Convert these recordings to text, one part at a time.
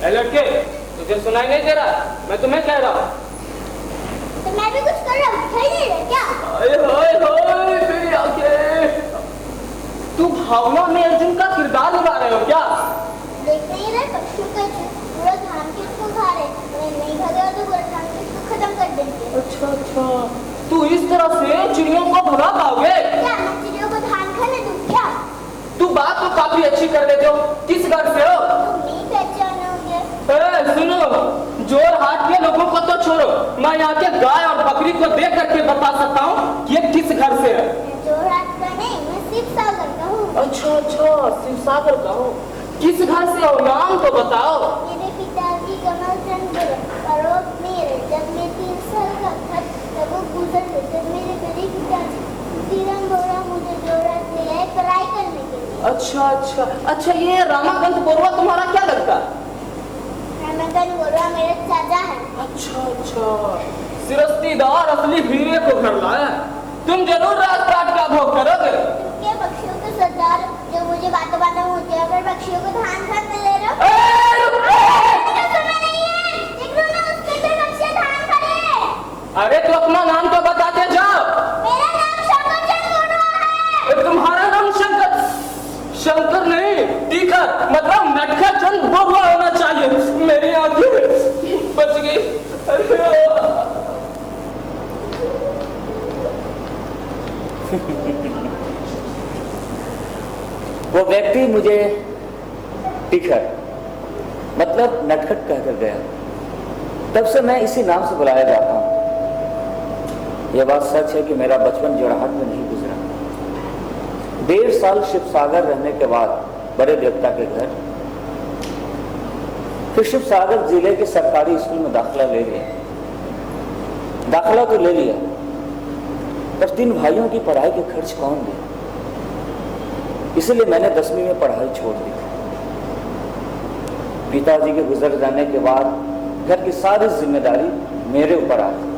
ए लड़के, तुझे सुनाई नहीं दे रहा? मैं तुम्हें कह रहा हूँ। तो मैं भी कुछ कर रहा हूँ, दिखाई नहीं रहा क्या? हाय हाय मेरी आंखें। तू भावना में अर्जुन का किरदार निभा रहे हो क्या? देख नहीं रहे पक्षियों का पूरा धान खेत को खा रहे, अगर नहीं भागेगा तो पूरा धान खेत को खत्म कर देंगे। अच्छा अच्छा, तू इस तरह से चिड़ियों को भगा पाओगे? क्या मैं चिड़ियों को धान खाने दूँ क्या? तू बात तो काफी अच्छी कर लेते हो। किस घर से हो? तुम नहीं पहचाने होंगे। सुनो, जोर हाट के लोगों को तो छोड़ो, मैं यहाँ के गाय और बकरी को देख करके बता सकता हूँ ये किस घर से है। मैं जोर हाट का नहीं, मैं शिव सागर का हूँ। अच्छा अच्छा, शिव सागर का हो। किस घर से हो, नाम तो बताओ। मेरे पिताजी कमल चंद परोप मेरे, जब मैं 3 साल का था तब वो गुजर गए। जब मेरे बड़े पिताजी खुशीराम बोरा मुझे जोरहाट ले आए पढ़ाई करने के लिए। अच्छा अच्छा अच्छा, ये रामाकांत बोरवा तुम्हारा क्या लगता है? रामाकांत बोरवा मेरे चाचा है। अच्छा अच्छा, सिरस्तीदार असली हीरे को घर लाया। तुम जरूर राजपाट का भोग करोगे। तुम क्या पक्षियों के सरदार जो मुझे बातों बातों में होते हैं, अगर पक्षियों को धान खाने ले रहे हो? अरे तो अपना नाम तो बताते जाओ। मेरा नाम शंकर चंद बोरवा है। तुम्हारा नाम शंकर? शंकर नहीं, टीकर मतलब नटखा चंद बोरवा होना चाहिए। मेरी आंखें बच गई। वो व्यक्ति मुझे टीकर मतलब नटखट कहकर गया। तब से मैं इसी नाम से बुलाया जाता हूँ। यह बात सच है कि मेरा बचपन जोरहाट में नहीं गुजरा। 1.5 साल शिव सागर रहने के बाद बड़े देवता के घर, फिर शिव सागर जिले के सरकारी स्कूल में दाखिला ले लिया। दाखिला तो ले लिया, पर 3 भाइयों की पढ़ाई के खर्च कौन दे? इसलिए मैंने 10वीं में पढ़ाई छोड़ दी। पिताजी के गुजर जाने के बाद घर की सारी जिम्मेदारी मेरे ऊपर आ गई।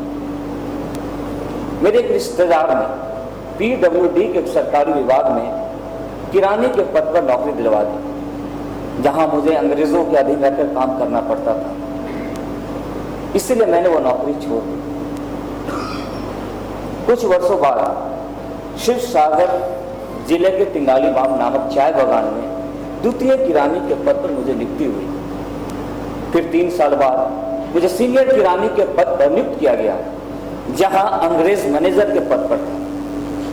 मेरे एक रिश्तेदार ने PWD के सरकारी विभाग में किराने के पद पर नौकरी दिलवा दी, जहां मुझे अंग्रेजों के अधीन रहकर काम करना पड़ता था। इसलिए मैंने वो नौकरी छोड़ दी। कुछ वर्षों बाद शिव सागर जिले के तिंगाली बाम नामक चाय बागान में द्वितीय किरानी के पद पर मुझे नियुक्ति हुई। फिर 3 साल बाद मुझे सीनियर किरानी के पद पर नियुक्त किया गया, जहां अंग्रेज मैनेजर के पद पर था।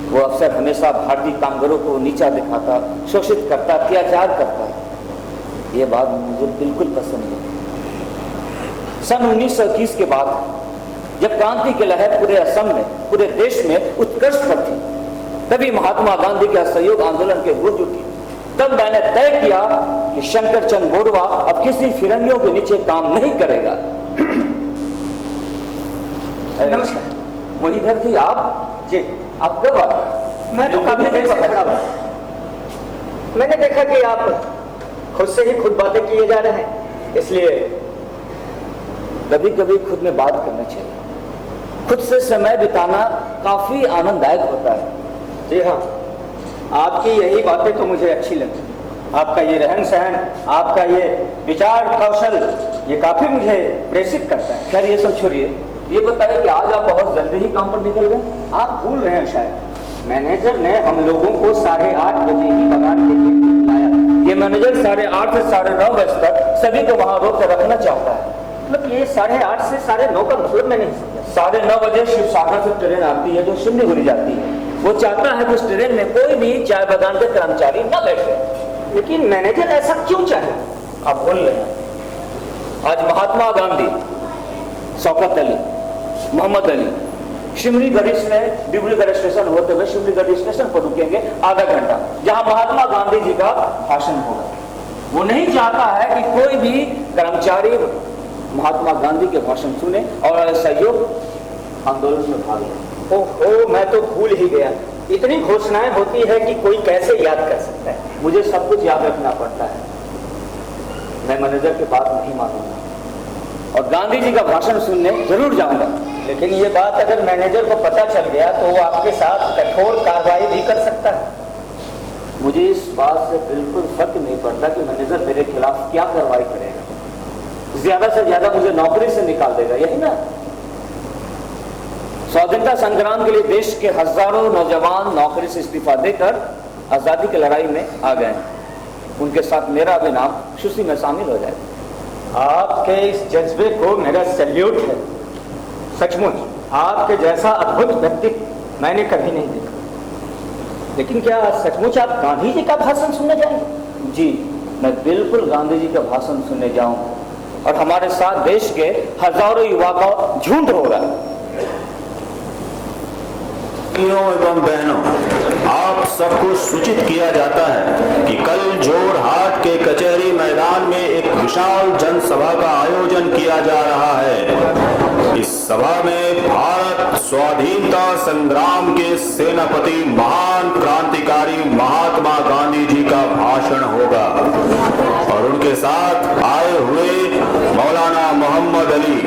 वो अफसर हमेशा भारतीय कामगारों को नीचा दिखाता, शोषित करता, अत्याचार करता। ये बात मुझे बिल्कुल पसंद नहीं। सन 1921 के बाद जब क्रांति की लहर पूरे असम में, पूरे देश में उत्कर्ष पर थी, तभी महात्मा गांधी के असहयोग आंदोलन के गूंज उठी। तब मैंने तय किया कि शंकर चंद बोरवा अब किसी फिरंगियों के नीचे काम नहीं करेगा। नमस्कार। वही घर थी आप? जी। आप कब आए? मैं तो काफी देर से खड़ा हूं। मैंने देखा कि आप खुद से ही खुद बातें किए जा रहे हैं, इसलिए कभी कभी खुद में बात करना चाहिए। खुद से समय बिताना काफी आनंददायक होता है। जी हाँ, आपकी यही बातें तो मुझे अच्छी लगी। आपका ये रहन सहन, आपका ये विचार कौशल, ये काफी मुझे प्रेरित करता है। खैर ये सब छोड़िए, ये बताइए कि आज आप बहुत जल्दी ही काम पर निकल गए। आप भूल रहे हैं शायद। मैनेजर ने हम लोगों को 8:30 बजे ही बगान के लिए बुलाया। ये मैनेजर 8:30 से 9:30 बजे तक सभी को वहां रोक कर रखना चाहता है। मतलब ये 8:30 से 9:30 का मतलब मैं नहीं समझा। 9:30 बजे शिव सागर से ट्रेन आती है जो सिलीगुड़ी जाती है। वो चाहता है कि उस ट्रेन में कोई भी चाय बागान के कर्मचारी न बैठे। लेकिन मैनेजर ऐसा क्यों चाहे? आप भूल रहे हैं, आज महात्मा गांधी, शौकत अली, मोहम्मद अली सिमरीगढ़ी में डिब्रूगढ़ स्टेशन होते हुए सिमरीगढ़ स्टेशन पर रुकेंगे आधा घंटा, जहां महात्मा गांधी जी का भाषण होगा। वो नहीं चाहता है कि कोई भी कर्मचारी महात्मा गांधी के भाषण सुने और सहयोग आंदोलन में भाग ले। ओहो, मैं तो भूल ही गया। इतनी घोषणाएं होती है कि कोई कैसे याद कर सकता है। मुझे सब कुछ याद रखना पड़ता है। मैं मैनेजर की बात नहीं मानूंगा और गांधी जी का भाषण सुनने जरूर जाऊंगा। लेकिन ये बात अगर मैनेजर को पता चल गया तो वो आपके साथ कठोर कार्रवाई भी कर सकता है। मुझे इस बात से बिल्कुल फर्क नहीं पड़ता कि मैनेजर मेरे खिलाफ क्या कार्रवाई करेगा। ज्यादा से ज्यादा मुझे नौकरी से निकाल देगा, यही ना। स्वाधीनता संग्राम के लिए देश के हजारों नौजवान नौकरी से इस्तीफा देकर आजादी की लड़ाई में आ गए। उनके साथ मेरा भी नाम सूची में शामिल हो जाए। आपके इस जज्बे को मेरा सैल्यूट है। सचमुच आपके जैसा अद्भुत व्यक्ति मैंने कभी नहीं देखा। लेकिन क्या सचमुच आप गांधी जी का भाषण सुनने जाएंगे? जी, मैं बिल्कुल गांधी जी का भाषण सुनने जाऊं और हमारे साथ देश के हजारों युवा का झुंड होगा। एवं बहनों, आप सबको सूचित किया जाता है कि कल जोरहाट के कचहरी मैदान में एक विशाल जनसभा का आयोजन किया जा रहा है। इस सभा में भारत स्वाधीनता संग्राम के सेनापति महान क्रांतिकारी महात्मा गांधी जी का भाषण होगा और उनके साथ आए हुए मौलाना मोहम्मद अली,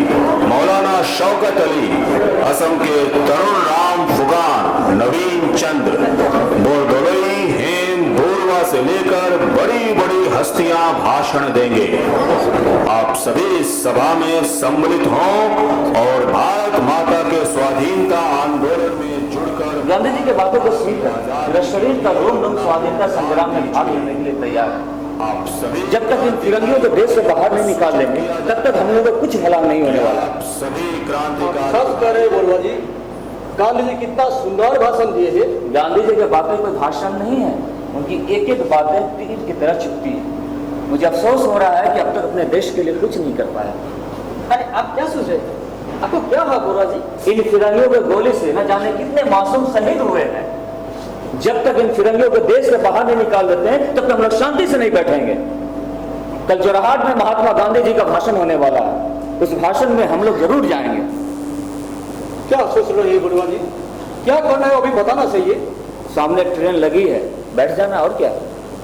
मौलाना शौकत अली, असम के तरुण राम फुगान, नवीन चंद्र, बोरदोलई, हेम बोरवा से लेकर बड़ी बड़ी हस्तियां भाषण देंगे। आप सभी इस सभा में सम्मिलित हों और भारत माता के स्वाधीनता आंदोलन में जुड़कर गांधी जी के बातों को सुनकर मेरा शरीर का रोम रोम स्वाधीनता संग्राम में भाग लेने के लिए तैयार है। आप सभी जब तक इन फिरंगियों को देश से बाहर नहीं निकाल लेंगे तब तक हम लोगों को कुछ भला नहीं होने वाला। सभी क्रांतिकारी सब करे बोलवा जी, गांधी जी कितना सुंदर भाषण दिए हैं। गांधी जी के बातें कोई भाषण नहीं है, उनकी एक एक बातें तीर की तरह चुभती है। मुझे अफसोस हो रहा है कि अब तक अपने देश के लिए कुछ नहीं कर पाया। अरे आप क्या सोच रहे थे? आपको क्या हुआ बोलवा जी? इन फिरंगियों के गोली से न जाने कितने मासूम शहीद हुए हैं। जब तक इन फिरंगियों को देश से बाहर नहीं निकाल देते हैं तब तक हम लोग शांति से नहीं बैठेंगे। कल जोरहाट में महात्मा गांधी जी का भाषण होने वाला है, उस भाषण में हम लोग जरूर जाएंगे। क्या सोच रहे हैं बोलवा जी? क्या करना है अभी बताना चाहिए। सामने ट्रेन लगी है, बैठ जाना और क्या।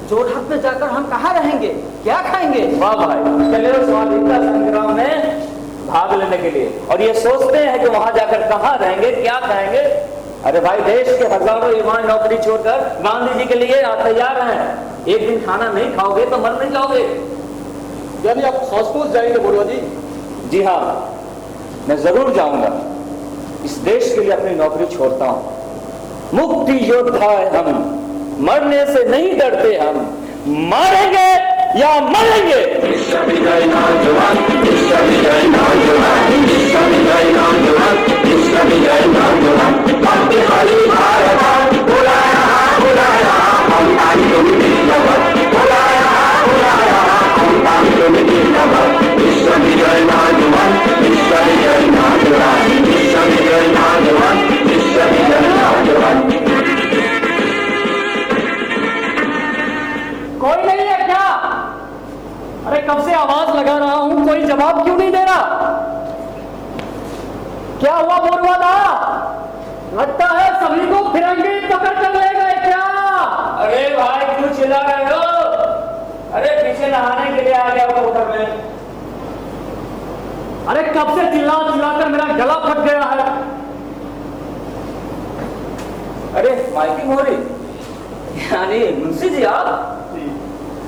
जोरहाट में जाकर हम कहाँ रहेंगे, क्या खाएंगे? वाह भाई, चले स्वाधीनता संग्राम में भाग लेने के लिए और ये सोचते हैं कि वहां जाकर कहाँ रहेंगे, क्या खाएंगे। अरे भाई, देश के हजारों युवा नौकरी छोड़कर गांधी जी के लिए तैयार हैं। एक दिन खाना नहीं खाओगे तो मर नहीं जाओगे। यानी आप सचमुच जाएंगे बोलवा जी? जी हाँ, मैं जरूर जाऊंगा। इस देश के लिए अपनी नौकरी छोड़ता हूं। मुक्ति योद्धा है हम, मरने से नहीं डरते हम, मारेंगे या मरेंगे। कोई नहीं है क्या? अरे कब से आवाज लगा रहा हूं, कोई जवाब क्यों नहीं दे रहा? क्या हुआ बोलवा था? लगता है सभी को फिरंगी पकड़ कर ले गए क्या? अरे भाई, क्यों चिल्ला रहे हो? अरे पीछे नहाने के लिए आ गया होटल में। अरे कब से चिल्ला चिल्ला कर मेरा गला फट गया है। अरे माइकिंग हो रही, यानी मुंशी जी आप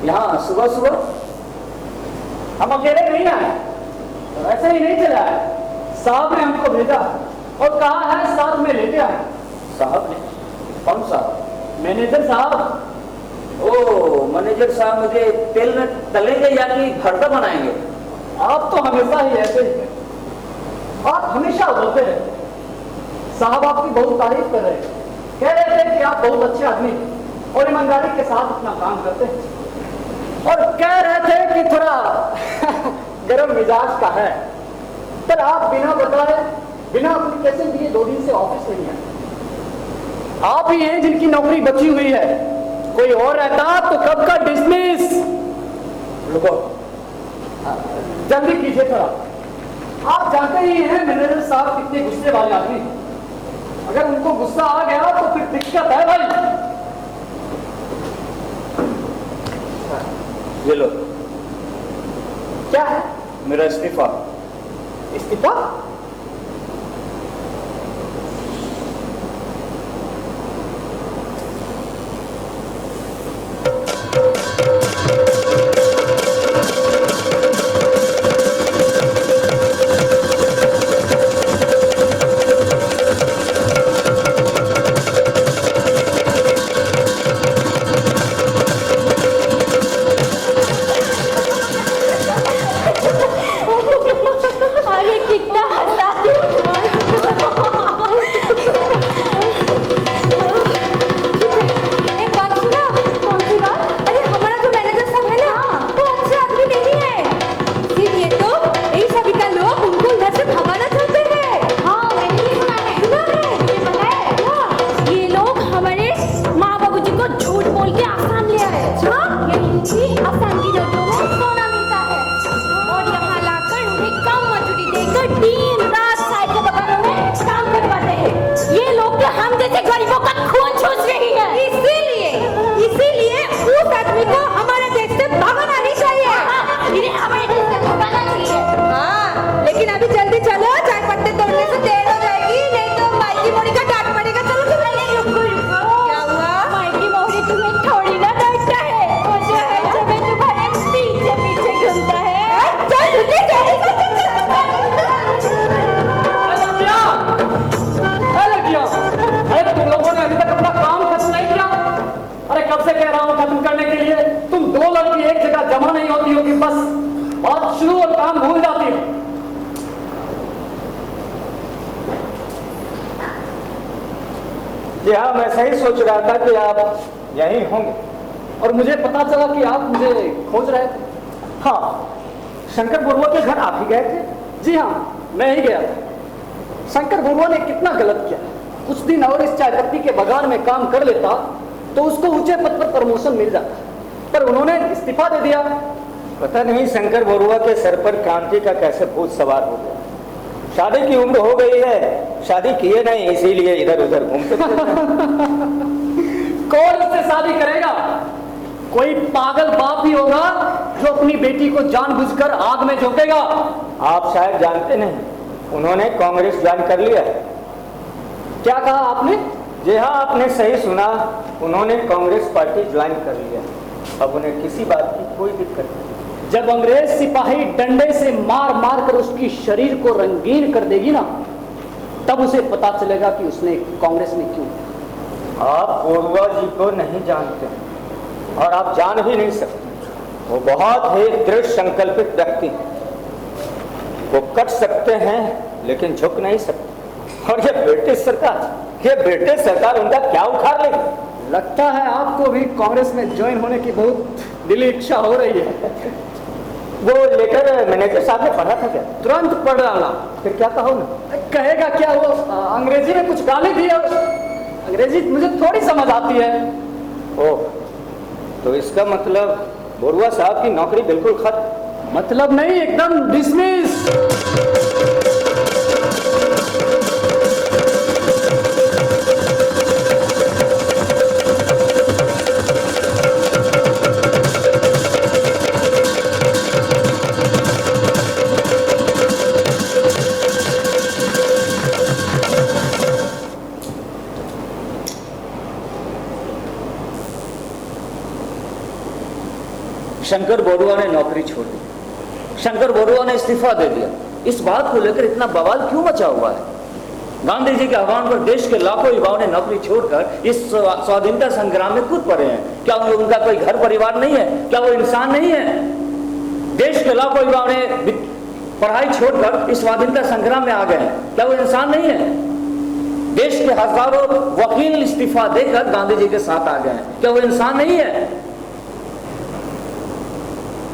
यहाँ सुबह सुबह? हम अकेले नहीं आए, ऐसे ही नहीं चला है। साहब ने हमको भेजा और कहा है साथ में लेते आए। साहब ने? कौन साहब? मैनेजर साहब। ओ मैनेजर साहब, मुझे तेल में तलेंगे या कि भरता बनाएंगे? आप तो हमेशा ही ऐसे ही हैं, आप हमेशा बोलते हैं। साहब आपकी बहुत तारीफ कर रहे हैं, कह रहे थे कि आप बहुत अच्छे आदमी हैं और ईमानदारी के साथ अपना काम करते हैं, और कह रहे थे कि थोड़ा गर्म मिजाज का है। पर आप बिना बताए, बिना एप्लीकेशन दिए 2 दिन से ऑफिस नहीं आए। आप ही हैं जिनकी नौकरी बची हुई है, कोई और रहता तो कब का डिसमिस। रुको, जल्दी कीजिए थोड़ा। आप जानते ही हैं मैनेजर साहब कितने गुस्से वाले आदमी। अगर उनको गुस्सा आ गया तो फिर दिक्कत है भाई। ये लो, क्या है? मेरा इस्तीफा। इस्तीफा? लूं और काम भूल जाती हूँ। जी हाँ, मैं सही सोच रहा था कि आप यहीं होंगे। और मुझे पता चला कि आप मुझे खोज रहे थे। हाँ, शंकर बरुआ के घर आप ही गए थे? जी हाँ, मैं ही गया था। शंकर बरुआ ने कितना गलत किया। कुछ दिन और इस चाय पत्ती के बागान में काम कर लेता तो उसको ऊंचे पद पर प्रमोशन मिल जाता, पर उन्होंने इस्तीफा दे दिया। पता नहीं शंकर बरुआ के सर पर क्रांति का कैसे भूत सवार हो गया। शादी की उम्र हो गई है, शादी किए नहीं, इसीलिए इधर उधर घूमते कौन उससे शादी करेगा? कोई पागल बाप ही होगा जो अपनी बेटी को जानबूझकर आग में झोंकेगा। आप शायद जानते नहीं, उन्होंने कांग्रेस ज्वाइन कर लिया है। क्या कहा आपने? जी हाँ, आपने सही सुना, उन्होंने कांग्रेस पार्टी ज्वाइन कर लिया। अब उन्हें किसी बात की कोई दिक्कत नहीं। जब अंग्रेज सिपाही डंडे से मार मार कर उसकी शरीर को रंगीन कर देगी ना, तब उसे पता चलेगा कि उसने कांग्रेस में क्यों। आप बरुआ जी को नहीं जानते और आप जान भी नहीं सकते। वो बहुत ही दृढ़ संकल्पित व्यक्ति हैं। वो कट सकते हैं लेकिन झुक नहीं सकते। और ये ब्रिटिश सरकार उनका क्या उखाड़ लेगी? लगता है आपको भी कांग्रेस में ज्वाइन होने की बहुत दिली इच्छा हो रही है। वो लेटर मैनेजर साहब ने पढ़ा था क्या? तुरंत पढ़ डाला। फिर क्या कहो ना? कहेगा क्या, वो अंग्रेजी में कुछ गाली दी और अंग्रेजी मुझे थोड़ी समझ आती है। ओह, तो इसका मतलब बरुआ साहब की नौकरी बिल्कुल खत्म? मतलब नहीं, एकदम डिसमिस। शंकर बरुआ ने नौकरी छोड़ दी, शंकर बरुआ ने इस्तीफा दे दिया। इस बात को लेकर इतना बवाल क्यों मचा हुआ है? गांधी जी के आह्वान पर देश के लाखों युवाओं ने नौकरी छोड़कर इस स्वाधीनता संग्राम में कूद पड़े हैं। क्या उनका कोई घर परिवार नहीं है? क्या वो इंसान नहीं है? देश के लाखों युवाओं ने पढ़ाई छोड़कर इस स्वाधीनता संग्राम में आ गए हैं। क्या वो इंसान नहीं है? देश के हजारों वकील इस्तीफा देकर गांधी जी के साथ आ गए हैं। क्या वो इंसान नहीं है?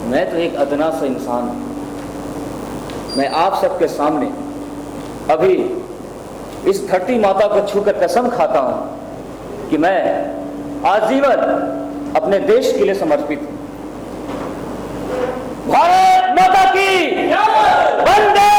मैं तो एक अदना सा इंसान हूं। मैं आप सबके सामने अभी इस धरती माता को छूकर कसम खाता हूं कि मैं आजीवन अपने देश के लिए समर्पित हूं। भारत माता की वंदे।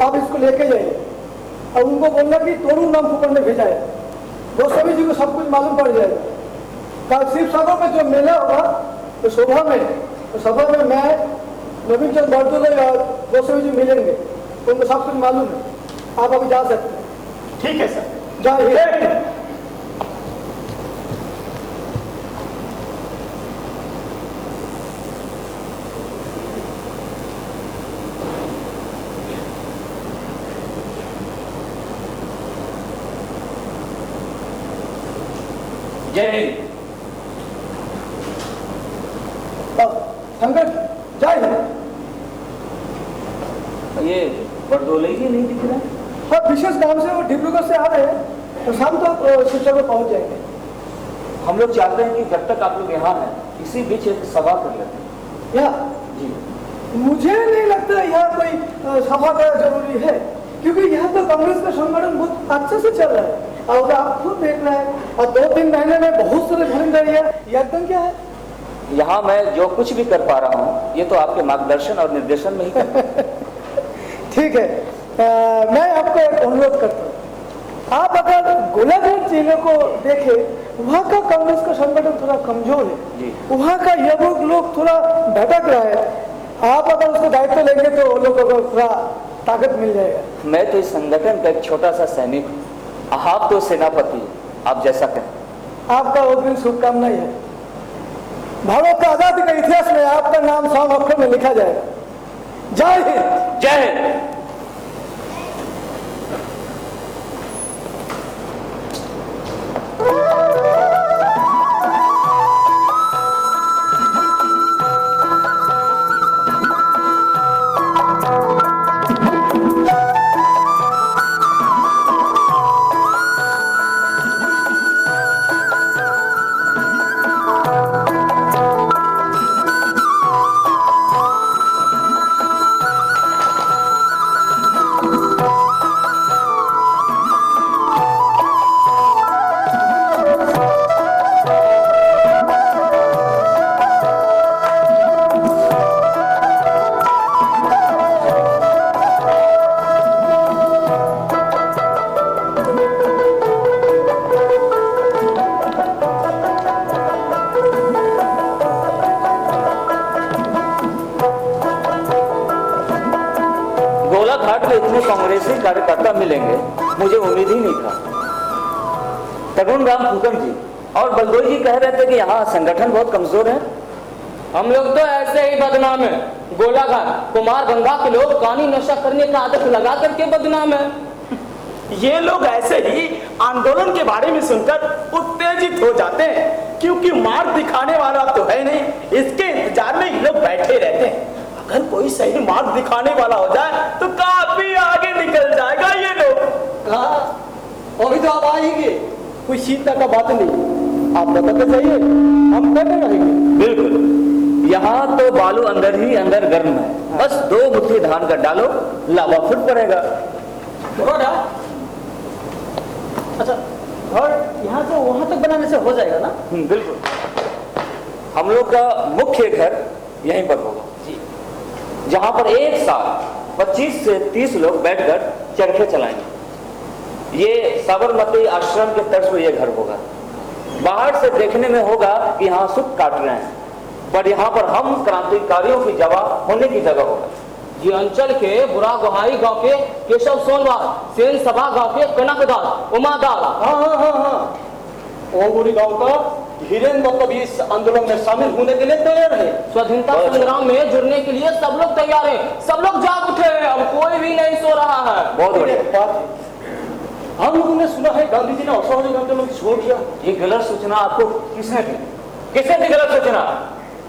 आप इसको लेके जाइए और उनको बोलना कि तोड़ू नाम फूकड़ ने भेजा है। गोस्वामी जी को सब कुछ मालूम पड़ जाएगा। कल शिव सभा में जो मेला होगा तो सभा में मैं नवीन चंद बरदोले और गोस्वामी जी मिलेंगे। उनको सब कुछ मालूम है। आप अभी जा सकते हैं। ठीक है सर, जाइए। जय हिंद। शंकर जय हिंद। ये बरदोले जी नहीं दिख रहा है? हाँ, विशेष काम से वो डिब्रूगढ़ से आ रहे हैं तो शाम तक शिक्षा में पहुंच जाएंगे। हम लोग चाहते हैं कि जब तक आप लोग यहाँ हैं इसी बीच एक सभा कर लेते हैं। या जी मुझे नहीं लगता यहाँ कोई सभा का जरूरी है, क्योंकि यहाँ तो कांग्रेस का संगठन बहुत अच्छे से चल रहा है और आप खुद देख रहे हैं, और 2-3 महीने में बहुत सारे धन रही है। ये एकदम क्या है, यहाँ मैं जो कुछ भी कर पा रहा हूँ ये तो आपके मार्गदर्शन और निर्देशन में ही कर ठीक है। मैं आपको एक अनुरोध करता हूँ, आप अगर गोलाघाट जिले को देखें, वहाँ का कांग्रेस का संगठन थोड़ा कमजोर जी। है, वहाँ का युवक लोग थोड़ा भटक रहा है। आप अगर उसको दायित्व लेंगे तो वो लोगों को थोड़ा ताकत मिल जाएगा। मैं तो इस संगठन का एक छोटा सा सैनिक हूँ, आप तो सेनापति हैं, आप जैसा कहें। आपका उस दिन शुभकामनाएं है। भारत का आजादी का इतिहास में आपका नाम 100 अक्षर में लिखा जाएगा। जय हिंद। जय हिंद। गोलाघाट में इतने कांग्रेसी कार्यकर्ता मिलेंगे मुझे उम्मीद ही नहीं था। तरुण राम फूकन जी और बलदोई जी कह रहे थे कि यहाँ संगठन बहुत कमजोर है। हम लोग तो ऐसे ही बदनाम है। गोलाघाट कुमार गंगा के लोग कानी नशा करने का आदत लगा करके बदनाम है। ये लोग ऐसे ही आंदोलन के बारे में सुनकर उत्तेजित हो जाते हैं, क्योंकि मार्ग दिखाने वाला तो है नहीं, इसके इंतजार में ये लोग बैठे रहते हैं। अगर कोई सही मार्ग दिखाने वाला हो जाए तो काफी आगे निकल जाएगा ये लोग। कहा अभी तो आप आएंगे, कोई चिंता का बात नहीं। आप बताते जाइए, हम बैठे रहेंगे। बिल्कुल, यहाँ तो बालू अंदर ही अंदर गर्म है। बस 2 मुट्ठी धान का डालो, लावा फुट पड़ेगा। अच्छा, और यहाँ से वहां तक बनाने से हो जाएगा ना? बिल्कुल, हम लोग का मुख्य घर यहीं पर होगा जी, जहाँ पर एक साथ 25 से 30 लोग बैठकर चरखे चलाएंगे। ये साबरमती आश्रम के तर्ज पर यह घर होगा। बाहर से देखने में होगा कि यहाँ सुख काट रहे हैं, पर यहाँ पर हम क्रांतिकारियों की जगह होने की जगह होगा। ये अंचल के बुरा गोहाई गांव के केशव सोनवाल, सेन सभा गांव के कनकदास, उमादास, हाँ, ओगुड़ी गांव का धीरेन्द्र मतलब इस आंदोलन में शामिल होने के लिए तैयार है। स्वतंत्रता संग्राम में जुड़ने के लिए सब लोग तैयार हैं। सब लोग जाग उठे हैं, अब कोई भी नहीं सो रहा है। बहुत बढ़िया बात है। हम लोगों ने सुना है गांधी जी ने असहयोग आंदोलन छोड़ दिया। ये गलत सूचना आपको किसने दी? किसने दी गलत सूचना?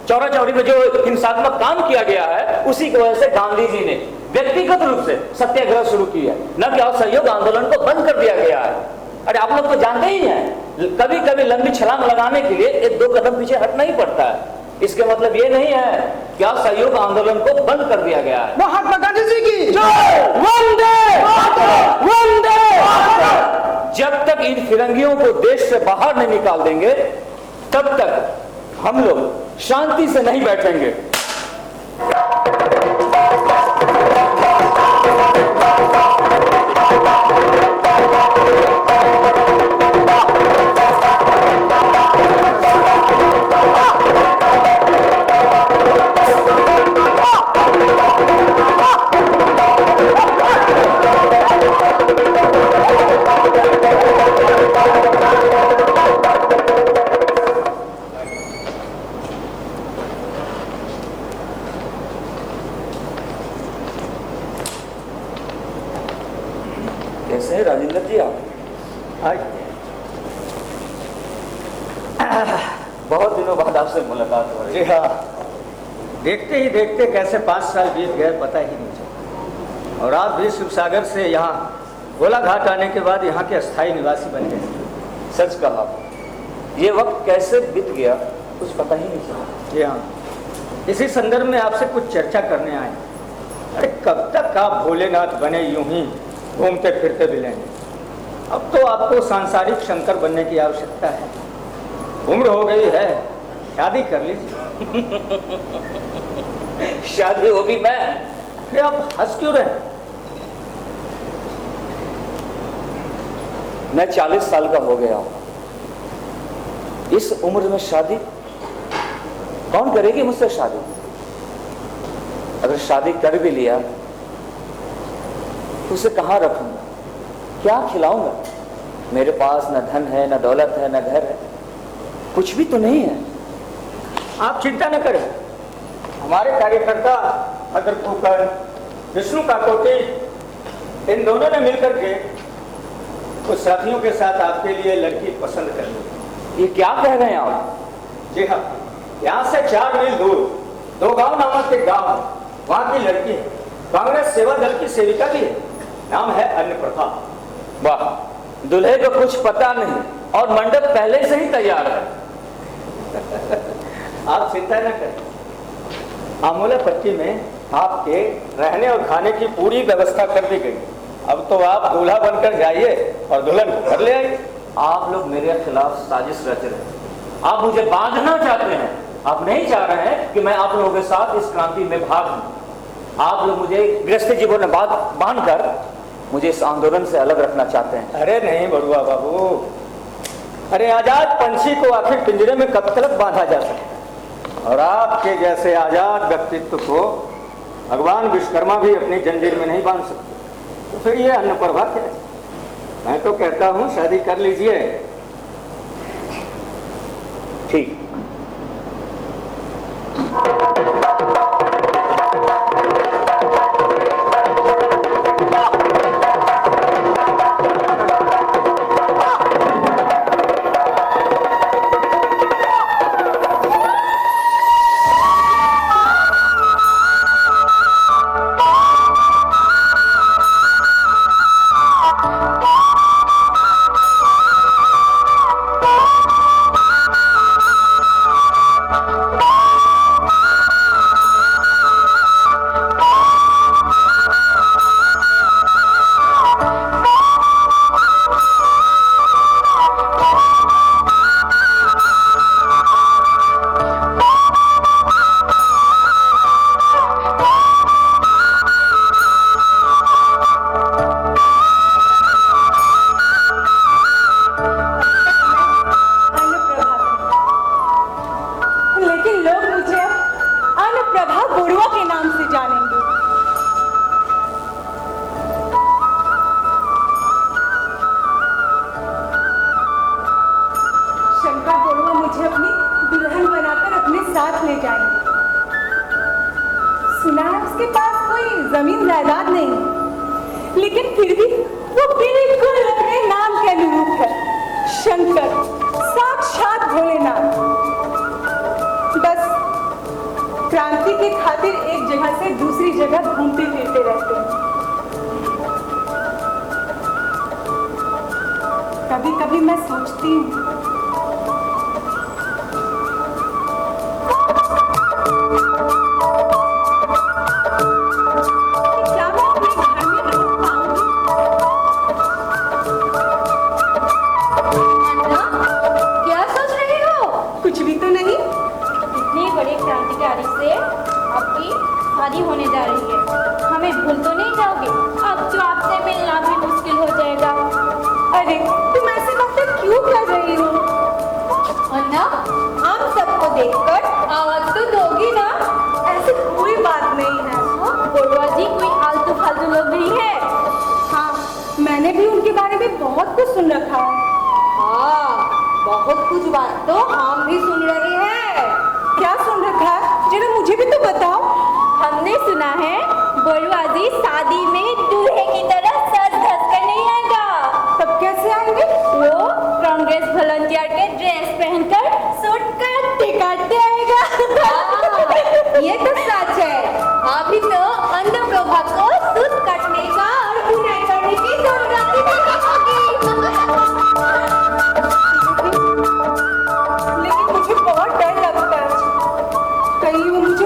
चौरा चौरी में जो हिंसात्मक काम किया गया है उसी की वजह से गांधी जी ने व्यक्तिगत रूप से सत्याग्रह शुरू किया, न कि असहयोग आंदोलन को बंद कर दिया गया है। अरे आप लोग तो जानते ही हैं, कभी कभी लंबी छलांग लगाने के लिए 1-2 कदम पीछे हटना ही पड़ता है। इसके मतलब ये नहीं है कि असहयोग आंदोलन को बंद कर दिया गया है। महात्मा गांधी जी की जय, वंदे वंदे। जब तक इन फिरंगियों को देश से बाहर नहीं निकाल देंगे तब तक हम लोग शांति से नहीं बैठेंगे। कैसे हैं राजेंद्र जी आप? बहुत दिनों बाद आपसे मुलाकात हो रही है। जी हाँ, देखते ही देखते कैसे 5 साल बीत गए पता ही नहीं चला। और आप भी शिवसागर से यहाँ गोलाघाट आने के बाद यहाँ के अस्थायी निवासी बन गए। सच कहा, ये वक्त कैसे बीत गया कुछ पता ही नहीं चला। जी हाँ, इसी संदर्भ में आपसे कुछ चर्चा करने आए। अरे कब तक आप भोलेनाथ बने यूं ही घूमते फिरते मिलेंगे? अब तो आपको सांसारिक शंकर बनने की आवश्यकता है। उम्र हो गई है, शादी कर लीजिए। शादी होगी मैं? अरे आप हंस क्यों रहे? मैं 40 साल का हो गया हूं। इस उम्र में शादी कौन करेगी मुझसे शादी? अगर शादी कर भी लिया तो उसे कहां रखूंगा, क्या खिलाऊंगा? मेरे पास न धन है, न दौलत है, न घर है, कुछ भी तो नहीं है। आप चिंता न करें, हमारे कार्यकर्ता अदर कुकर, विष्णु काकोटी, इन दोनों ने मिलकर के कुछ साथियों के साथ आपके लिए लड़की पसंद कर ली। ये क्या कह रहे हैं आप? जी हाँ, यहाँ से 4 मील दूर दोगांव नामक एक गांव है, वहाँ की लड़की है, कांग्रेस सेवा दल की सेविका भी है, नाम है अन्नप्रभा। वाह, दूल्हे को कुछ पता नहीं और मंडप पहले से ही तैयार है। आप चिंता न करें, आमोला पट्टी में आपके रहने और खाने की पूरी व्यवस्था कर दी गई। अब तो आप दूल्हा बनकर जाइए और दुल्हन को घर ले आइए। आप लोग मेरे खिलाफ साजिश रच रहे हैं, आप मुझे बांधना चाहते हैं। आप नहीं चाह रहे हैं कि मैं आप लोगों के साथ इस क्रांति में भाग लूं। आप लोग मुझे गृहस्थ जीवन में बांध कर मुझे इस आंदोलन से अलग रखना चाहते हैं। अरे नहीं बड़ुआ बाबू, अरे आजाद पंछी को आखिर पिंजरे में कब तक बांधा जा सकता? और आपके जैसे आजाद व्यक्तित्व को भगवान विश्वकर्मा भी अपनी जंजीर में नहीं बांध सकते, तो फिर ये अन्नप्रभा क्या है? मैं तो कहता हूं शादी कर लीजिए। ठीक।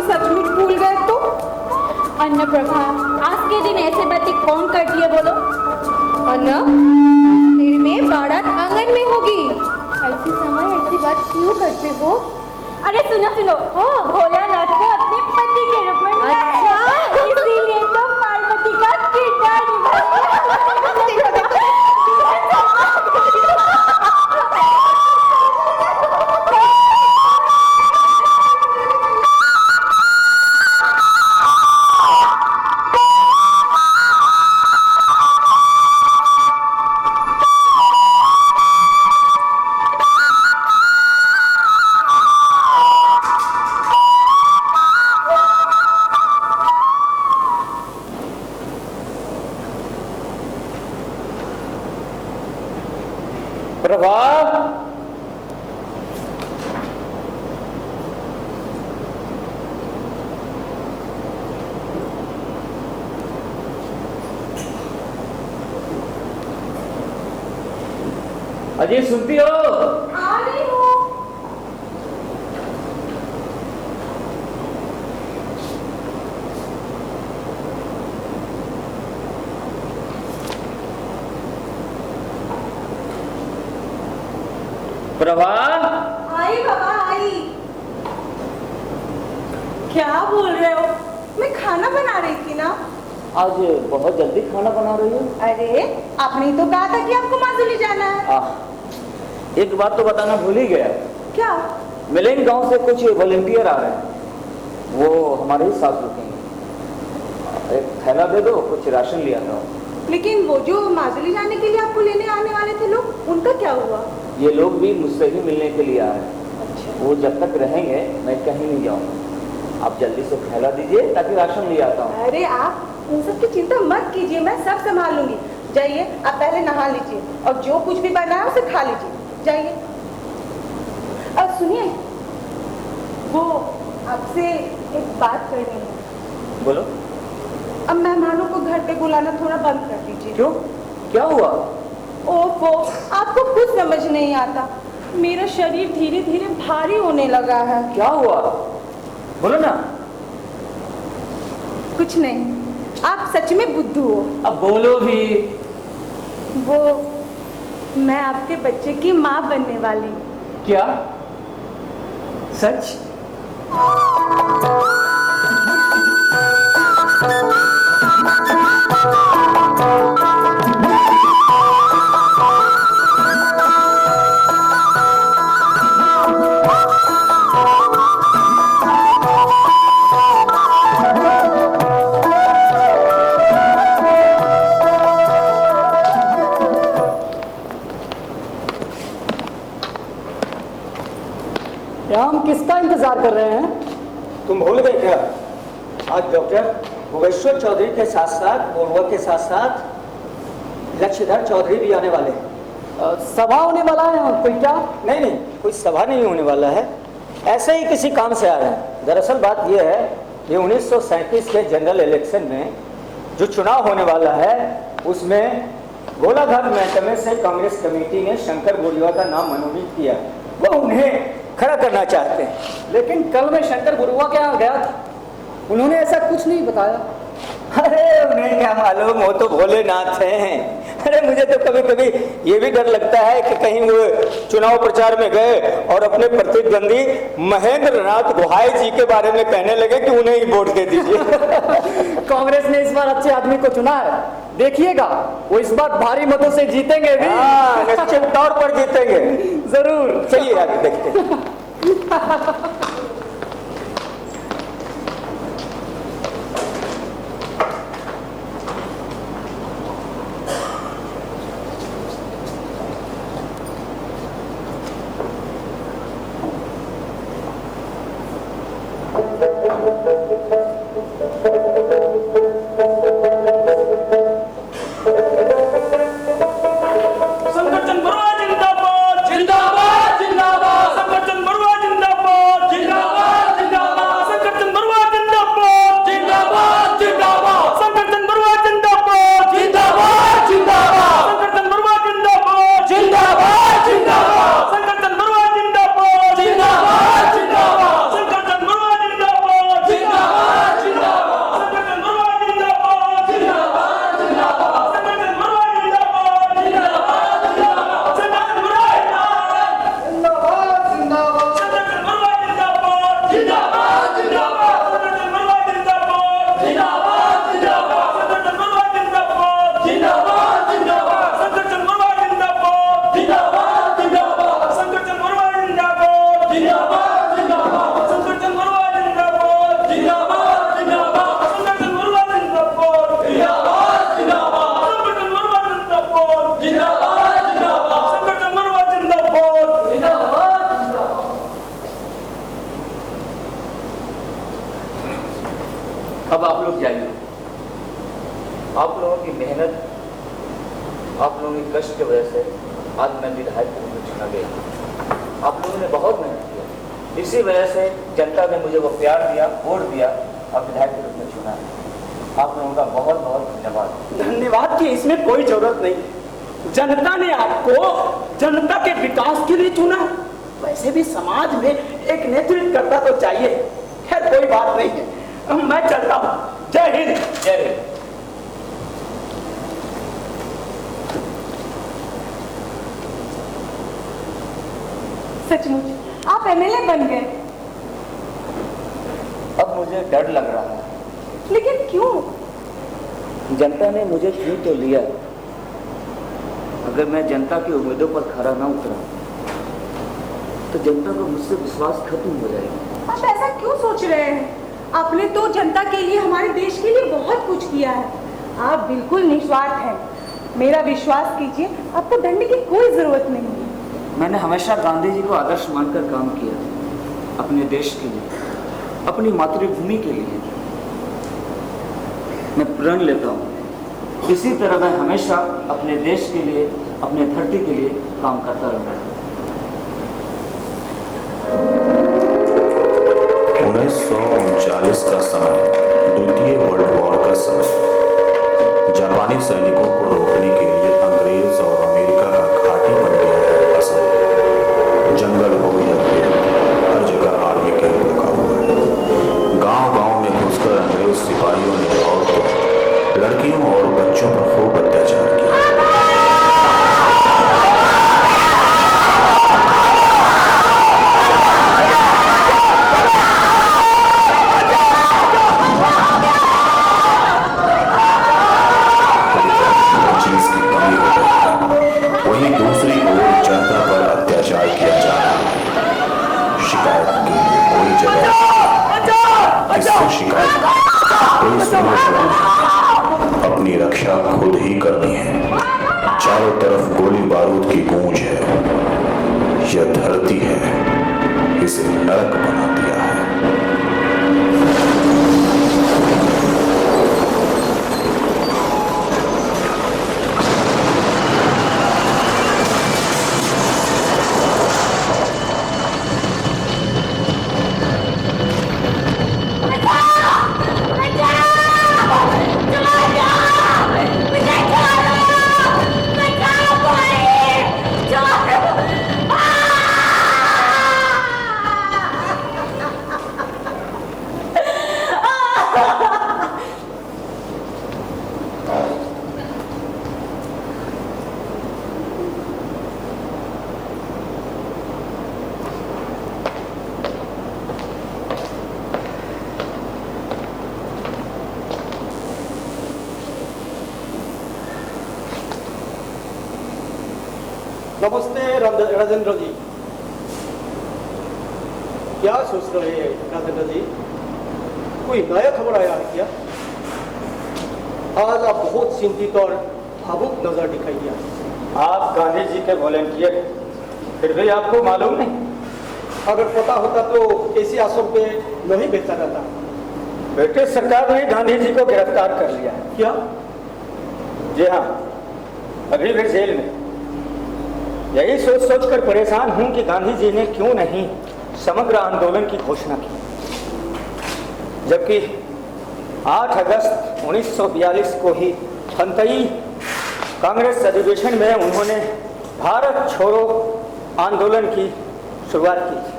सचमुच भूल गए तो? अन्नप्रभा, आज के दिन ऐसे बातें कौन करती है बोलो? अन्ना, तेरी में बारात आंगन में होगी। ऐसी समय ऐसी बात क्यों करते हो? अरे सुनो सुनो, भोलानाथ को अपने पति के रूप में निभाया है। इसीलिए तो पार्वती का किरदार निभाया। प्रभा, अजय सुनती हो? आ रही हूँ। प्रभा, आई बाबा आई। क्या बोल रहे हो? मैं खाना बना रही थी ना। आज बहुत जल्दी खाना बना रही हो? अरे आपने तो कहा था कि आपको माजुली जाना है। एक बात तो बताना भूल ही गया। क्या? मिलेंग गांव से कुछ वॉलंटियर आ रहे हैं, वो हमारे ही साथ रुकेंगे। एक थैला दे दो, कुछ राशन ले आता हूँ। लेकिन वो जो माजुली जाने के लिए आपको लेने आने वाले थे लोग, उनका क्या हुआ? ये लोग भी मुझसे ही मिलने के लिए आए हैं। अच्छा। वो जब तक रहेंगे मैं कहीं नहीं जाऊंगा। आप जल्दी से थैला दीजिए ताकि राशन ले आता हूँ। अरे आप उन सब की चिंता मत कीजिए, मैं सब संभाल लूंगी। जाइए, आप पहले नहा लीजिए और जो कुछ भी बना है उसे खा लीजिए। जाइए। और सुनिए, वो आपसे एक बात करनी है। बोलो। अब मेहमानों को घर पे बुलाना थोड़ा बंद कर दीजिए। क्यों? क्या हुआ? ओफो, आपको कुछ समझ नहीं आता। मेरा शरीर धीरे धीरे भारी होने लगा है। क्या हुआ? बोलो ना। कुछ नहीं, आप सच में बुद्धू हो। अब बोलो भी। वो, मैं आपके बच्चे की माँ बनने वाली। क्या? सच? हम किसका इंतजार कर रहे हैं? तुम भूल गए क्या? आज डॉक्टर भुवेश्वर चौधरी के साथ साथ बोरुआ के साथ साथ लक्ष्यधर चौधरी भी आने वाले हैं। सभा होने वाला है कोई? क्या? नहीं नहीं, कोई सभा नहीं होने वाला है, ऐसे ही किसी काम से आ रहे हैं। दरअसल बात यह है कि 1937 के जनरल इलेक्शन में जो चुनाव होने वाला है उसमें गोलाघाट महकमे से कांग्रेस कमेटी ने शंकर बोरुआ का नाम मनोनीत किया। वो उन्हें खड़ा करना चाहते हैं। लेकिन कल मैं शंकर बरुआ के यहाँ गया था, उन्होंने ऐसा कुछ नहीं बताया। अरे उन्हें क्या मालूम, वो तो भोलेनाथ हैं। अरे मुझे तो कभी कभी ये भी डर लगता है कि कहीं वो चुनाव प्रचार में गए और अपने प्रतिद्वंदी महेंद्र नाथ गोहाई जी के बारे में कहने लगे कि उन्हें ही वोट दे दीजिए। कांग्रेस ने इस बार अच्छे आदमी को चुना है, देखिएगा वो इस बार भारी मतों से जीतेंगे भी। हाँ, निश्चित तौर पर जीतेंगे। जरूर। चलिए आगे देखते हैं। संगठन बरुआ जिंदाबाद जिंदाबाद जिंदाबाद। संगठन बरुआ जिंदाबाद जिंदाबाद। अब आप लोग जाइए। आप लोगों की मेहनत, आप लोगों के कष्ट की वजह से आज मैं विधायक के रूप में चुना गया। आप लोगों ने बहुत मेहनत किया, इसी वजह से जनता ने मुझे वो प्यार दिया, वोट दिया और विधायक के रूप में चुना। आप लोगों का बहुत बहुत धन्यवाद। धन्यवाद की इसमें कोई जरूरत नहीं। जनता ने आपको जनता के विकास के लिए चुना। वैसे भी समाज में एक नेतृत्व करता तो चाहिए। खैर कोई बात नहीं है, मैं चलता हूँ। जय हिंद। जय हिंद। सचमुच आप एमएलए बन गए। अब मुझे डर लग रहा है। लेकिन क्यों? जनता ने मुझे चुन तो लिया, अगर मैं जनता की उम्मीदों पर खरा ना उतरा तो जनता को मुझसे विश्वास खत्म हो जाएगा। आप ऐसा क्यों सोच रहे हैं? आपने तो जनता के लिए, हमारे देश के लिए बहुत कुछ किया है। आप बिल्कुल निस्वार्थ हैं। मेरा विश्वास कीजिए, आपको डरने की कोई जरूरत नहीं है। मैंने हमेशा गांधी जी को आदर्श मानकर काम किया, अपने देश के लिए, अपनी मातृभूमि के लिए मैं प्रण लेता हूँ। इसी तरह मैं हमेशा अपने देश के लिए, अपने धरती के लिए काम करता रहूँगा। 1939 का समय, द्वितीय वर्ल्ड वॉर का समय। जापानी सैनिकों को रोकने के लिए अंग्रेज और अमेरिका का घाटी बन गया है असम। जंगल हो या खेत, हर जगह आर्मी कैंप लगा हुआ है। गांव-गांव में घुसकर अंग्रेज सिपाहियों ने औरतों, लड़कियों और बच्चों पर खूब अत्याचार किया। चीज की कमी हो गई। वहीं दूसरी ओर जनता पर अत्याचार किया जा रहा है। शिकायत के लिए कोई जगह, किससे शिकायत, कोई सुनने वाला। अपनी रक्षा खुद ही करनी है। चारों तरफ गोली बारूद की गूंज है। यह धरती है, इसे नरक बना दिया है। नमस्ते राजेंद्र जी। क्या सोच रहे हैं राजेंद्र जी? कोई नया खबर आया है क्या? आज आप बहुत चिंतित और भावुक नजर दिखाई दिया। आप गांधी जी के वॉलेंटियर, फिर भी आपको मालूम नहीं? अगर पता होता तो ऐसे आश्रम पे नहीं भेजा जाता। ब्रिटिश सरकार ने गांधी जी को गिरफ्तार कर लिया है। क्या? जी हाँ, अभी भी जेल में। यही सोच सोच कर परेशान हूं कि गांधी जी ने क्यों नहीं समग्र आंदोलन की घोषणा की, जबकि 8 अगस्त 1942 को ही फंतई कांग्रेस अधिवेशन में उन्होंने भारत छोड़ो आंदोलन की शुरुआत की थी।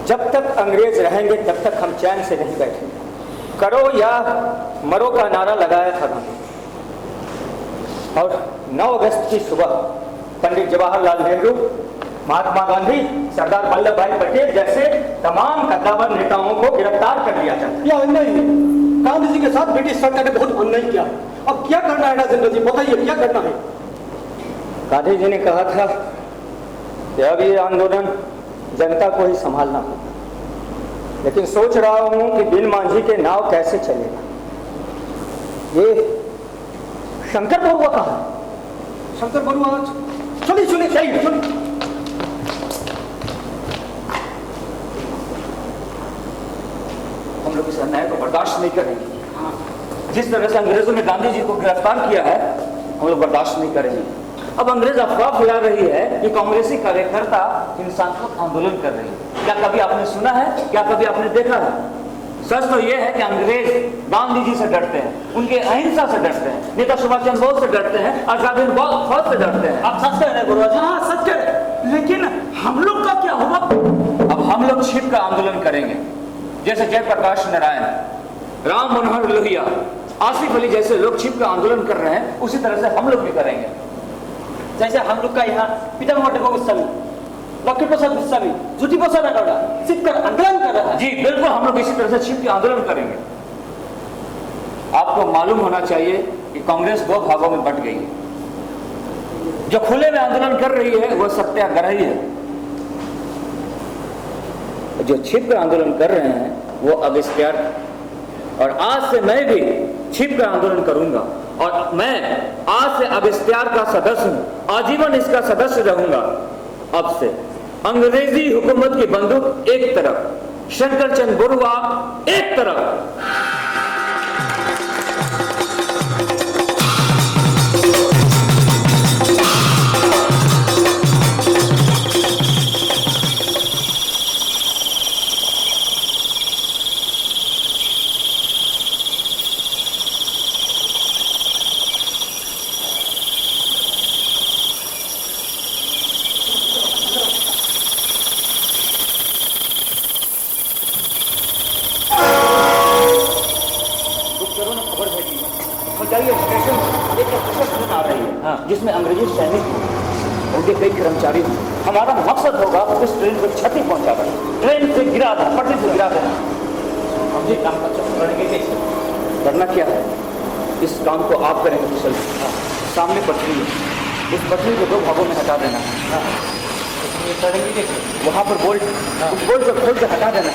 जब तक अंग्रेज रहेंगे तब तक हम चैन से नहीं बैठेंगे, करो या मरो का नारा लगाया था गांधी। और 9 अगस्त की सुबह पंडित जवाहरलाल नेहरू, महात्मा गांधी, सरदार वल्लभ भाई पटेल जैसे तमाम कद्दावर नेताओं को गिरफ्तार कर लिया जाता। क्या अन्याय? गांधी जी के साथ ब्रिटिश सरकार ने बहुत अन्याय किया। अब क्या करना है राजेंद्र जी, बताइए क्या करना है? गांधी जी ने कहा था कि अब ये आंदोलन जनता को ही संभालना होगा, लेकिन सोच रहा हूं कि बिन मांझी के नाव कैसे चलेगा। ये शंकर बरुआ कहा है। शंकर बरुआ? सुनिए सुनिए, चाहिए सुनिए। हम लोग इस अन्याय को बर्दाश्त नहीं करेंगे। जिस तरह से अंग्रेजों ने गांधी जी को गिरफ्तार किया है, हम लोग बर्दाश्त नहीं करेंगे। अब अंग्रेज अफवाह फैला रही है कि कांग्रेसी कार्यकर्ता हिंसात्मक आंदोलन कर रही है। क्या कभी आपने सुना है? क्या कभी आपने देखा है? सच तो यह है कि अंग्रेज गांधी जी से डरते हैं, उनके अहिंसा से डरते हैं, नेता सुभाष चंद्र बोस से डरते हैं, आजाद हिंद फौज से डरते हैं। आप सच कह रहे हैं गुरुजी? हाँ सच कह रहे हैं, लेकिन हम लोग का क्या होगा? अब हम लोग छिप कर आंदोलन करेंगे, जैसे जयप्रकाश नारायण, राम मनोहर लोहिया, आसिफ अली जैसे लोग छिप कर आंदोलन कर रहे हैं, उसी तरह से हम लोग भी करेंगे। जैसे हम लोग का यहाँ पितामह गोस्वामी, लक्ष्मी प्रसाद गोस्वामी, ज्योति प्रसाद अरोड़ा छिप कर आंदोलन कर रहा है। जी बिल्कुल, हम लोग इसी तरह से छिप के आंदोलन करेंगे। आपको मालूम होना चाहिए कि कांग्रेस दो भागों में बंट गई है। जो खुले में आंदोलन कर रही है वह सत्याग्रही है, जो छिप कर आंदोलन कर रहे हैं वो अविष्कार। और आज से मैं भी छिप कर आंदोलन करूंगा, और मैं आज से अविष्कार का सदस्य हूं, आजीवन इसका सदस्य रहूंगा। अब से अंग्रेजी हुकूमत की बंदूक एक तरफ, शंकर चंद बरुआ एक तरफ। जिसमें अंग्रेजी सैनिक हैं, उनके कई कर्मचारी हैं। हमारा मकसद होगा उस ट्रेन को क्षति पहुंचाना, ट्रेन से गिरा देना, पटरी से गिरा देना। हम ये काम करेंगे कैसे? करना क्या है, इस काम को आप करेंगे कुशल। सामने पटरी है, उस पटरी को दो भागों में हटा देना। करेंगे कैसे? वहाँ पर बोल्ट, उस बोल्ट को खोल के हटा देना।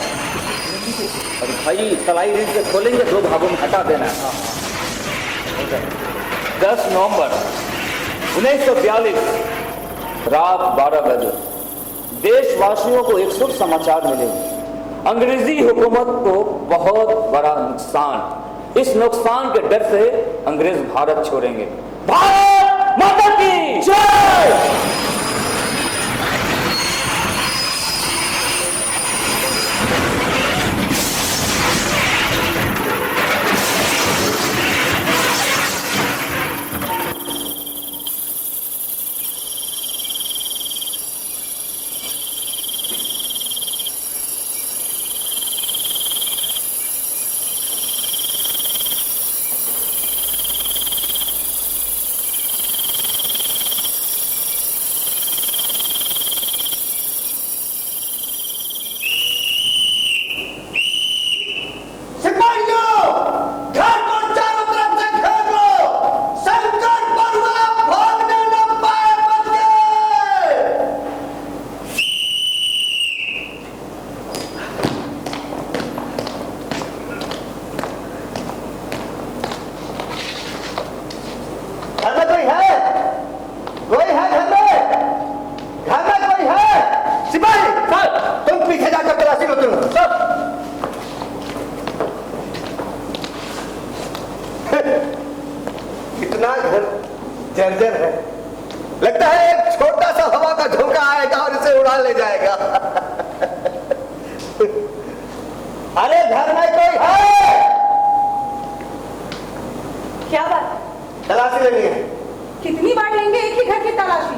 और भाई तलाई रीढ़ से खोलेंगे, दो भागों में हटा देना। 10 नवंबर 1942 रात 12 बजे देशवासियों को एक शुभ समाचार मिलेगा। अंग्रेजी हुकूमत को बहुत बड़ा नुकसान। इस नुकसान के डर से अंग्रेज भारत छोड़ेंगे। भारत माता की जय। जर्जर है, लगता है एक छोटा सा हवा का झोंका आएगा और इसे उड़ा ले जाएगा। अरे घर में कोई है? क्या बात? तलाशी लेनी है। कितनी बार लेंगे एक ही घर की तलाशी?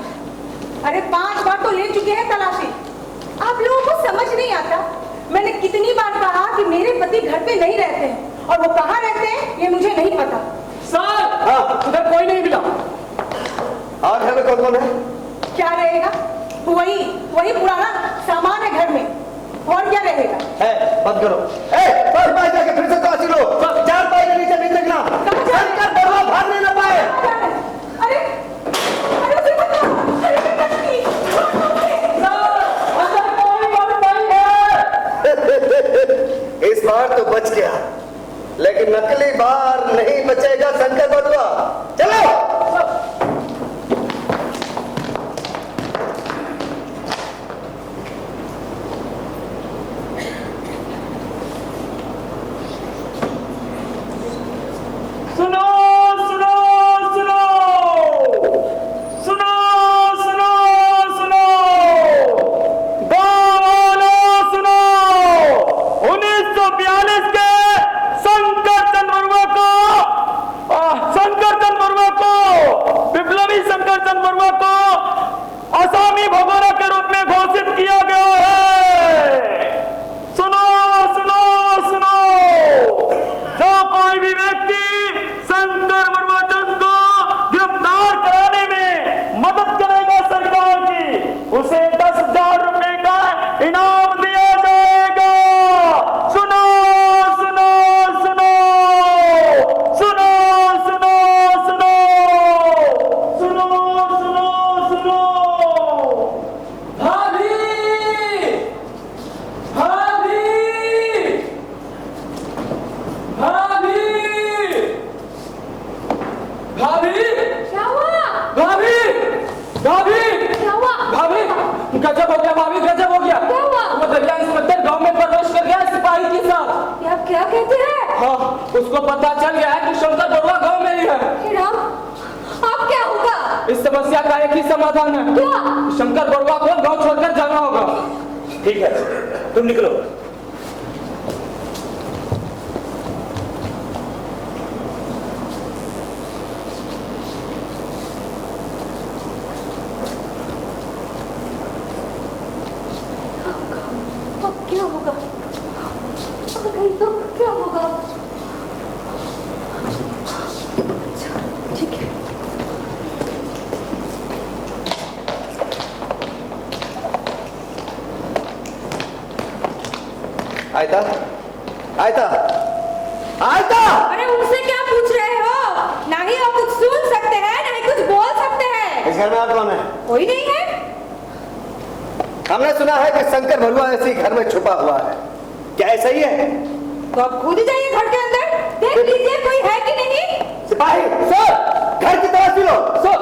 अरे 5 बार तो ले चुके हैं तलाशी। आप लोगों को समझ नहीं आता? मैंने कितनी बार कहा कि मेरे पति घर पे नहीं रहते हैं, और वो कहाँ रहते हैं ये मुझे नहीं पता। सर, हाँ, उधर कोई नहीं मिला। और घर में कौन कौन है? क्या रहेगा? वही पुराना सामान है घर में, और क्या रहेगा? है, बंद करो। बस बाहर जाके फिर से तलाशी लो। 4 पाई के नीचे नहीं देखना, शंकर बरुआ भागने न पाए। अरे उसे बताओ। इस बार तो बच गया, लेकिन नकली बार नहीं बचेगा शंकर बरुआ। चलो। उसको पता चल गया है कि शंकर बरुआ गांव में ही है। हे राम, अब क्या होगा? इस समस्या का एक ही समाधान है। क्या? शंकर बरुआ को गांव छोड़कर जाना होगा। ठीक है, तुम निकलो। अब क्या होगा? अब गई तो क्या होगा? अच्छा, ठीक है। आयता, आयता, आयता! अरे उनसे क्या पूछ रहे हो? ना ही आप कुछ सुन सकते हैं, ना ही कुछ बोल सकते हैं। इस घर में आप कौन है? कोई नहीं है। हमने सुना है कि शंकर बरुआ इसी घर में छुपा हुआ है, क्या ऐसा ही है? तो आप खुद ही जाइए घर के अंदर, देख लीजिए कोई है कि नहीं। सिपाही सर, घर की तलाशी लो। सर,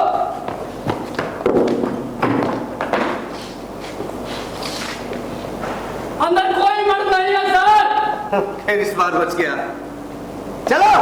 अंदर कोई मर्द नहीं है सर। फिर इस बार बच गया। चलो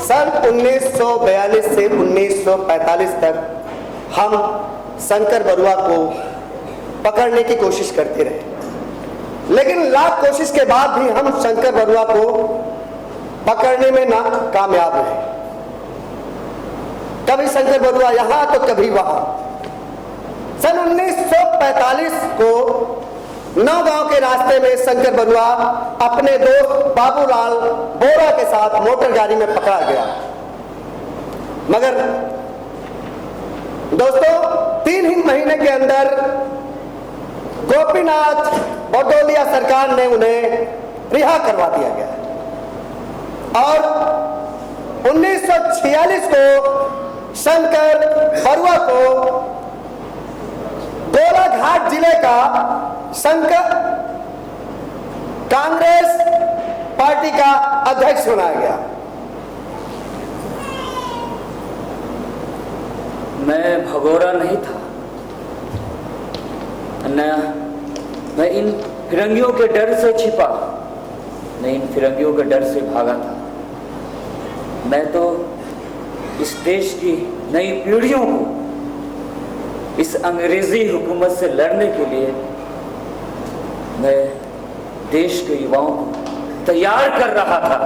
सन 1942 से 1945 तक हम शंकर बरुआ को पकड़ने की कोशिश करते रहे, लेकिन लाख कोशिश के बाद भी हम शंकर बरुआ को पकड़ने में ना कामयाब रहे। कभी शंकर बरुआ यहां तो कभी वहां। सन 1945 को नौगांव के रास्ते में शंकर बरुआ अपने दोस्त बाबूलाल बोरा के साथ मोटर गाड़ी में पकड़ा गया। मगर दोस्तों 3 ही महीने के अंदर गोपीनाथ बरदौलिया सरकार ने उन्हें रिहा करवा दिया गया और 1946 को शंकर बरुआ को गोलाघाट जिले का शंकर कांग्रेस पार्टी का अध्यक्ष बनाया गया। मैं भगोरा नहीं था न मैं इन फिरंगियों के डर से छिपा, न इन फिरंगियों के डर से भागा था। मैं तो इस देश की नई पीढ़ियों को इस अंग्रेजी हुकूमत से लड़ने के लिए मैं देश के युवाओं को तैयार कर रहा था।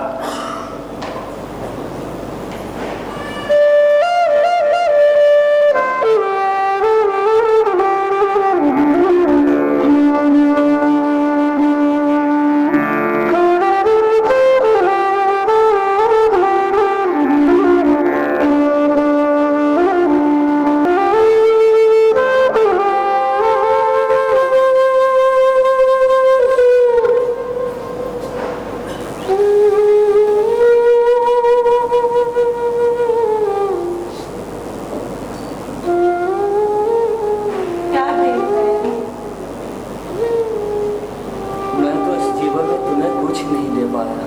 कुछ नहीं ले पाया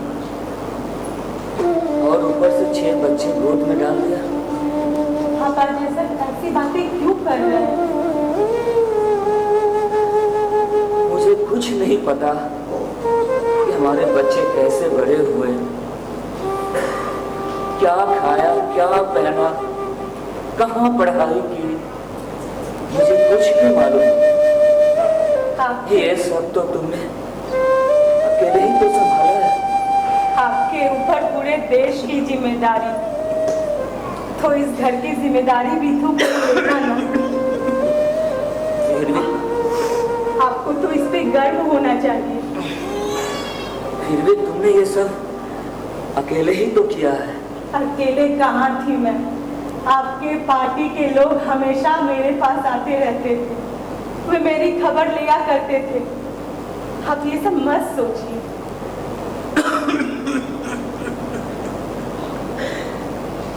और ऊपर से 6 बच्चे गोद में डाल दिया। आप आज ऐसी बातें क्यों कर रहे हैं? मुझे कुछ नहीं पता कि हमारे बच्चे कैसे बड़े हुए, क्या खाया, क्या पहना, कहाँ पढ़ाई की, मुझे कुछ भी मालूम नहीं। ये सब तो तुमने अकेले ही तो संभाला है। आपके ऊपर पूरे देश की जिम्मेदारी, तो इस घर की जिम्मेदारी भी तो लेना ना। फिर भी आपको तो इस पे गर्व होना चाहिए। फिर भी तुमने ये सब अकेले ही तो किया है। अकेले कहाँ थी मैं? आपके पार्टी के लोग हमेशा मेरे पास आते रहते थे, वे मेरी खबर लिया करते थे। आप ये सब मत सोचिए।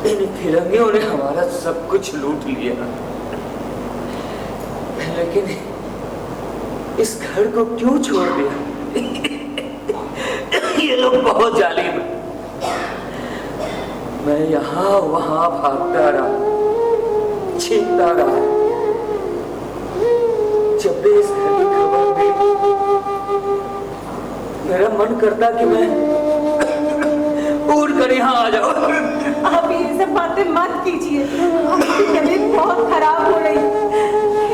इन फिरंगियों ने हमारा सब कुछ लूट लिया, लेकिन इस घर को क्यों छोड़ दिया? ये लोग बहुत जालिम हैं। मैं यहाँ वहाँ भागता रहा, छीनता रहा। जब भी इस घर की खबर मिली, मेरा मन करता कि मैं उड़ कर यहाँ आ जाऊं। आप ये सब बातें मत कीजिए, आपकी तबीयत बहुत खराब हो रही है।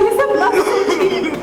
ये सब मत सोचिए।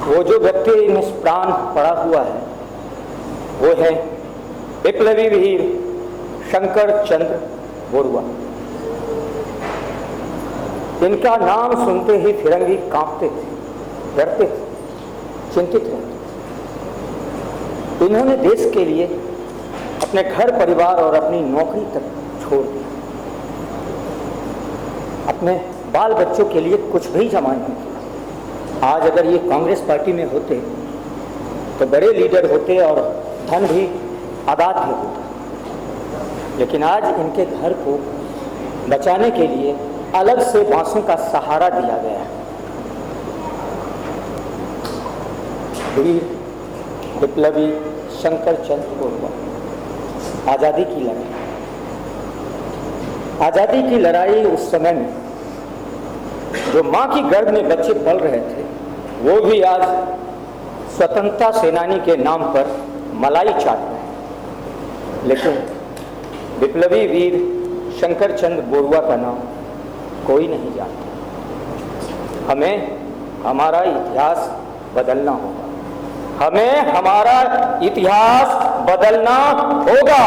वो जो व्यक्ति निष्प्राण पड़ा हुआ है वो है विप्लवी वीर शंकर चंद्र बोरुआ। इनका नाम सुनते ही फिरंगी कांपते थे, डरते थे, चिंतित रहते थे। इन्होंने देश के लिए अपने घर परिवार और अपनी नौकरी तक छोड़ दी, अपने बाल बच्चों के लिए कुछ भी जमा नहीं किया। आज अगर ये कांग्रेस पार्टी में होते तो बड़े लीडर होते और धन भी आबाद भी होता, लेकिन आज इनके घर को बचाने के लिए अलग से बांसों का सहारा दिया गया है। वीर विप्लवी शंकर चंद्र बोरुआ। आज़ादी की लड़ाई, आज़ादी की लड़ाई उस समय में जो माँ की गर्भ में बच्चे पल रहे थे वो भी आज स्वतंत्रता सेनानी के नाम पर मलाई चाट रहे हैं। लेकिन विप्लवी वीर शंकर चंद्र बोरुआ का नाम कोई नहीं जानता। हमें हमारा इतिहास बदलना होगा, हमें हमारा इतिहास बदलना होगा।